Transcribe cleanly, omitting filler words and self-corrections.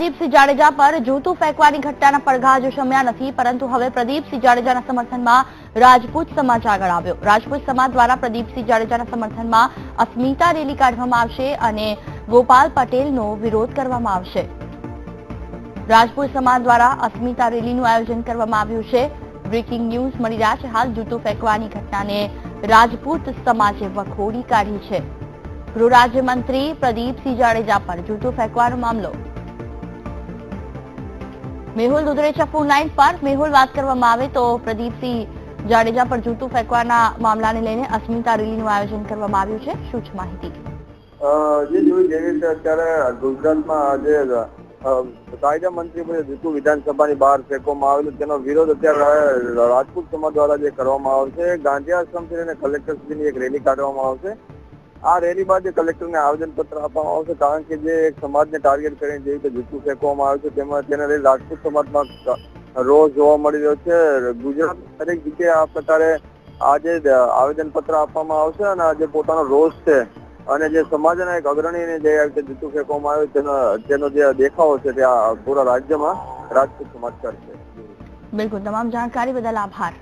પ્રદીપસિંહ જાડેજા પર જૂતું ફેંકવાની ઘટનાના પડઘા હજુ શમ્યા નથી, પરંતુ હવે પ્રદીપસિંહ જાડેજાના સમર્થનમાં રાજપૂત સમાજ આગળ આવ્યો। રાજપૂત સમાજ દ્વારા પ્રદીપસિંહ જાડેજાના સમર્થનમાં અસ્મિતા રેલી કાઢવામાં આવશે અને ગોપાલ પટેલનો વિરોધ કરવામાં આવશે। રાજપૂત સમાજ દ્વારા અસ્મિતા રેલીનું આયોજન કરવામાં આવ્યું છે। બ્રેકિંગ ન્યૂઝ મળી રહ્યા છે। હાલ જૂતું ફેંકવાની ઘટનાને રાજપૂત સમાજે વખોડી કાઢી છે। ગૃહ રાજ્યમંત્રી પ્રદીપસિંહ જાડેજા પર જૂતું ફેંકવાનો મામલો। મેહુલ દુધરેચા ફોન લાઈન પર। મેહુલ, વાત કરવામાં આવે તો પ્રદીપસિંહ જાડેજા પર જૂતું ફેંકવાના મામલાને લઈને અસ્મિતા રેલીનું આયોજન કરવામાં આવ્યું છે, શું છે માહિતી? જેવી રીતે અત્યારે ગુજરાતમાં આજે કાયદા મંત્રી જૂતું વિધાનસભાની બહાર ફેંકવામાં આવેલું, તેનો વિરોધ અત્યારે રાજપૂત સમાજ દ્વારા જે કરવામાં આવશે, ગાંધી આશ્રમથી લઈને કલેક્ટર સુધીની એક રેલી કાઢવામાં આવશે। આ રેલી બાદ કલેક્ટરને આવેદન પત્ર આપવામાં આવશે, કારણ કે જે એક સમાજને ટાર્ગેટ કરીને જે રીતે જૂતું ફેંકવામાં આવે છે, તેમાં તેને લઈને રાજપૂત સમાજમાં રોષ જોવા મળી રહ્યો છે। ગુજરાત દરેક જગ્યાએ આ પ્રકારે આજે આવેદન પત્ર આપવામાં આવશે અને આજે પોતાનો રોષ છે અને જે સમાજના એક અગ્રણીને જે રીતે જૂતું ફેંકવામાં આવ્યું તેનો જે દેખાવો છે તે પૂરા રાજ્યમાં રાજપૂત સમાજ કરશે। બિલકુલ, તમામ જાણકારી બદલ આભાર।